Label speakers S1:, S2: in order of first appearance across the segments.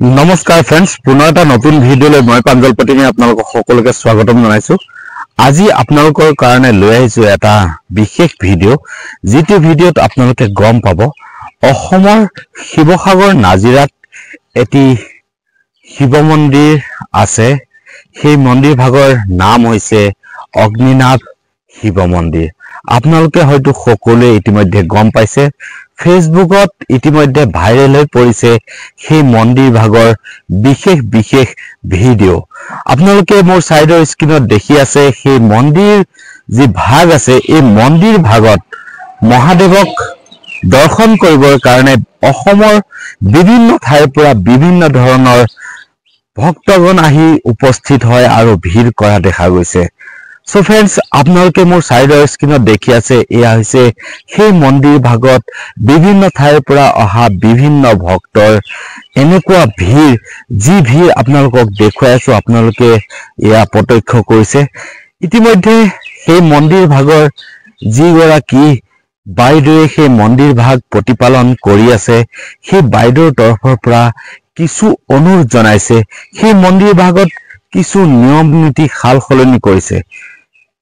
S1: নমস্কাৰ ফ্ৰেন্ডছ, পুনৰ এটা নতুন ভিডিঅ'লৈ মই প্ৰাঞ্জল পাটিমে আপোনালোকক সকলোকে স্বাগতম জনাইছো। আজি আপোনালোকৰ কাৰণে লৈ আহিছো এটা বিশেষ ভিডিঅ', যিটো ভিডিঅ'ত আপোনালোকে গম পাব অসমৰ শিৱসাগৰ নাজিৰাত এটি শিৱ মন্দিৰ আছে। সেই মন্দিৰ ভাগৰ নাম হৈছে অগ্নিনাভ শিৱ মন্দিৰ। আপোনালোকে হয়তো সকলোৱে ইতিমধ্যে গম পাইছে, ফেচবুকত ইতিমধ্যে ভাইৰেল হৈ পৰিছে সেই মন্দিৰ ভাগৰ বিশেষ বিশেষ ভিডিঅ'। আপোনালোকে মোৰ সাইডৰ স্ক্ৰীনত দেখি আছে সেই মন্দিৰ যি ভাগ আছে, এই মন্দিৰ ভাগত মহাদেৱক দৰ্শন কৰিবৰ কাৰণে অসমৰ বিভিন্ন ঠাইৰ পৰা বিভিন্ন ধৰণৰ ভক্তগণ আহি উপস্থিত হয় আৰু ভিৰ কৰা দেখা গৈছে। সো ফ্ৰেন্ডছ, আপোনালোকে মোৰ সাইডৰ স্ক্ৰীনত দেখি আছে, এয়া হৈছে সেই মন্দিৰ ভাগত বিভিন্ন ঠাইৰ পৰা অহা বিভিন্ন ভক্তৰ এনেকুৱা ভিৰ, যি ভিৰ আপোনালোকক দেখুৱাই আছো আপোনালোকে এয়া প্ৰত্যক্ষ কৰিছে। ইতিমধ্যে সেই মন্দিৰ ভাগৰ যিগৰাকী বাইদেৱে সেই মন্দিৰ ভাগ প্ৰতিপালন কৰি আছে, সেই বাইদেউৰ তৰফৰ পৰা কিছু অনুৰোধ জনাইছে। সেই মন্দিৰ ভাগত কিছু নিয়ম নীতি সাল সলনি কৰিছে।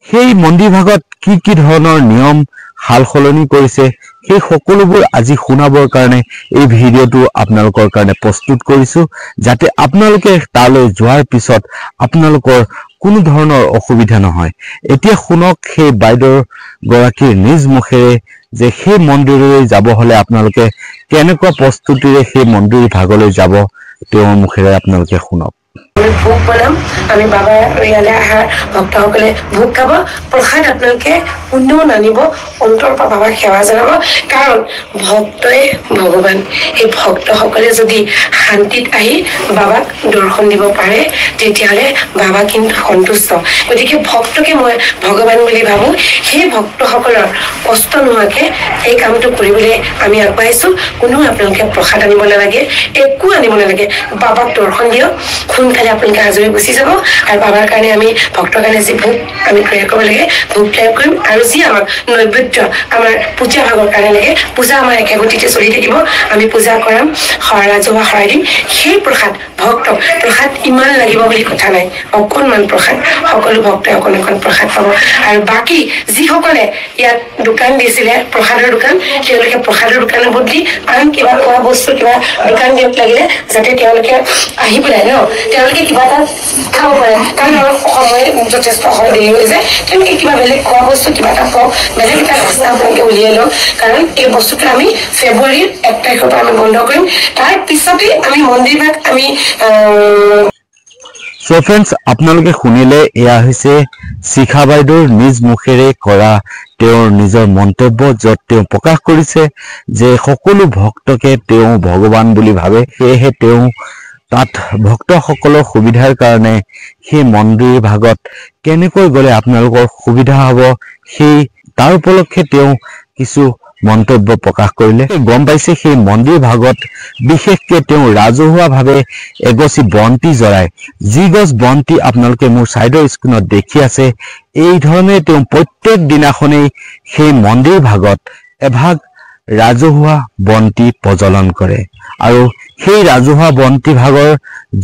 S1: সেই মন্দিৰ ভাগত কি ধৰণৰ নিয়ম সাল সলনি কৰিছে, সেই সকলোবোৰ আজি শুনাবৰ কাৰণে এই ভিডিঅ'টো আপোনালোকৰ কাৰণে প্ৰস্তুত কৰিছো, যাতে আপোনালোকে তালৈ যোৱাৰ পিছত আপোনালোকৰ কোনো ধৰণৰ অসুবিধা নহয়। এতিয়া শুনক সেই বাইদেউ গৰাকীৰ নিজ মুখেৰে যে সেই মন্দিৰলৈ যাব হলে আপোনালোকে কেনেকুৱা প্ৰস্তুতিৰে সেই মন্দিৰ ভাগলৈ যাব, তেওঁৰ মুখেৰে আপোনালোকে শুনক।
S2: ভোগ বনাম, আমি বাবা ইয়ালৈ অহা ভক্তসকলে ভোগ খাব, প্ৰসাদ আপোনালোকে কোনেও নানিব, অন্তৰৰ পৰা বাবাক সেৱা জনাব। কাৰণ ভক্তই ভগৱান, এই ভক্তসকলে যদি শান্তিত আহি বাবাক দৰ্শন দিব পাৰে তেতিয়াহ'লে বাবা কিন্তু সন্তুষ্ট। গতিকে ভক্তকে মই ভগৱান বুলি ভাবো। সেই ভক্তসকলৰ কষ্ট নোহোৱাকে এই কামটো কৰিবলৈ আমি আগবাঢ়িছো। কোনো আপোনালোকে প্ৰসাদ আনিব নালাগে, একো আনিব নালাগে, বাবাক দৰ্শন দিয়ক, সোনকালে আপোনালোকে আজৰি গুচি যাব। আৰু বাবাৰ কাৰণে আমি ভক্তৰ কাৰণে যি ভোগ আমি তৈয়াৰ কৰিব লাগে, ভোগ তৈয়াৰ কৰিম। আৰু যি আমাক নৈবেদ্য আমাৰ পূজা ভাগৰ কাৰণে লাগে, পূজা আমাৰ একেগতিতে চলি থাকিব, আমি পূজা কৰাম, ৰাজহুৱা শৰাই দিম। সেই প্ৰসাদ ভক্তক, প্ৰসাদ ইমান লাগিব বুলি কথা নাই, অকণমান প্ৰসাদ, সকলো ভক্তই অকণ অকণ প্ৰসাদ পাব। আৰু বাকী যিসকলে ইয়াত দোকান দিছিলে, প্ৰসাদৰ দোকান, তেওঁলোকে প্ৰসাদৰ দোকানৰ বদলি আন কিবা খোৱা বস্তু কিবা দোকান দিয়ক লাগিলে, যাতে তেওঁলোকে আহি পেলাই তেওঁলোকে কিবা এটা খাব পাৰে। কাৰণ আমাৰ সময় যথেষ্ট সময় দেৰি হৈ যায়, তেওঁলোকে কিবা বেলেগ খোৱা বস্তু কিবা এটা খাওক, বেলেগ এটা ৰাস্তা আপোনালোকে উলিয়াই লওক। কাৰণ এই বস্তুটো আমি ফেব্ৰুৱাৰীৰ 1 তাৰিখৰ পৰা আমি বন্ধ কৰিম। তাৰ পিছতে আমি মন্দিৰ ভাগ আমি
S1: সো ফ্ৰেন্ডছ, আপোনালোকে শুনিলে, এয়া হৈছে শিখা বাইদেউৰ নিজ মুখেৰে কৰা তেওঁৰ নিজৰ মন্তব্য, য'ত তেওঁ প্ৰকাশ কৰিছে যে সকলো ভক্তকে তেওঁ ভগৱান বুলি ভাবে। সেয়েহে তেওঁ তাত ভক্তসকলৰ সুবিধাৰ কাৰণে সেই মন্দিৰ ভাগত কেনেকৈ গ'লে আপোনালোকৰ সুবিধা হ'ব, সেই তাৰ উপলক্ষে তেওঁ কিছু মন্তব্য প্ৰকাশ কৰিলে। গম পাইছে সেই মন্দিৰ ভাগত বিশেষকে তেওঁ ৰাজহুৱাভাৱে এগছি বন্তি জ্বলায়। যি গছ বন্তি আপোনালোকে মোৰ চাইডৰ স্ক্ৰীনত দেখি আছে, এই ধৰণে তেওঁ প্ৰত্যেক দিনাখনেই সেই মন্দিৰ ভাগত এভাগ ৰাজহুৱা বন্তি প্ৰজ্বলন কৰে। আৰু সেই ৰাজহুৱা বন্তি ভাগৰ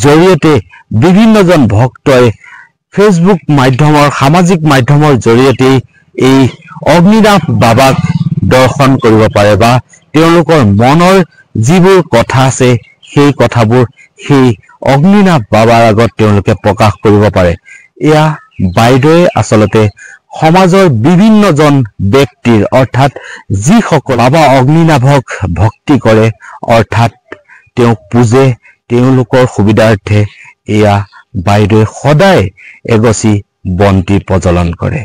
S1: জৰিয়তে বিভিন্নজন ভক্তই ফেচবুক মাধ্যমৰ, সামাজিক মাধ্যমৰ জৰিয়তে এই অগ্নিনাভ বাবাক দৰ্শন কৰিব পাৰে, বা তেওঁলোকৰ মনৰ যিবোৰ কথা আছে সেই কথাবোৰ সেই অগ্নিনাভ বাবাৰ আগত তেওঁলোকে প্ৰকাশ কৰিব পাৰে। এয়া বাইদেৱে আচলতে সমাজৰ বিভিন্নজন ব্যক্তিৰ, অৰ্থাৎ যিসকল বাবা অগ্নিনাভক ভক্তি কৰে, অৰ্থাৎ তেওঁক পূজে, তেওঁলোকৰ সুবিধাৰ্থে এয়া বাইদেৱে সদায় এগছি বন্তি প্ৰজ্বলন কৰে।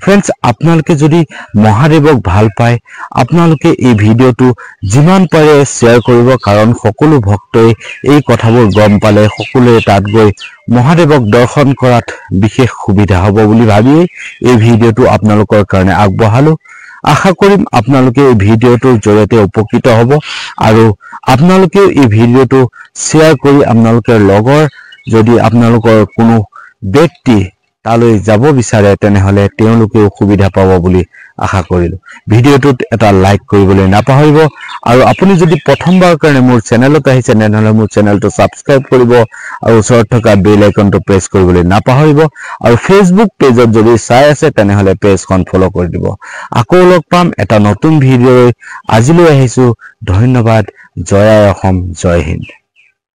S1: ফ্ৰেন্ডছ, আপোনালোকে যদি মহাদেৱক ভাল পায়, আপোনালোকে এই ভিডিঅ'টো যিমান পাৰে শ্বেয়াৰ কৰিব। কাৰণ সকলো ভক্তই এই কথাবোৰ গম পালে সকলোৱে তাত গৈ মহাদেৱক দৰ্শন কৰাত বিশেষ সুবিধা হ'ব বুলি ভাবিয়েই এই ভিডিঅ'টো আপোনালোকৰ কাৰণে আগবঢ়ালো। আশা কৰিম আপোনালোকে এই ভিডিঅ'টোৰ জৰিয়তে উপকৃত হ'ব, আৰু আপোনালোকেও এই ভিডিঅ'টো শ্বেয়াৰ কৰি আপোনালোকৰ লগৰ, যদি আপোনালোকৰ কোনো ব্যক্তি তালৈ যাব বিচাৰে তেনেহলে তেওঁলোকেও সুবিধা পাব বুলি আশা কৰিলো ভিডিওটোত এটা লাইক কৰিবলৈ নাপাহৰিব আৰু আপুনি যদি প্ৰথমবাৰ কাৰণে মোৰ চেনেলত আহিছে তেনেহলে মোৰ চেনেলটো সাবস্ক্ৰাইব কৰিব আৰু ওচৰত থকা বেল আইকনটো প্ৰেছ কৰিবলৈ নাপাহৰিব আৰু ফেসবুক পেজত যদি চাই আছে তেনেহলে পেজখন ফলো কৰি দিব আকৌ লগ পাম এটা নতুন ভিডিঅ আজিলৈ আহিছো ধন্যবাদ জয় অসম জয় হিন্দ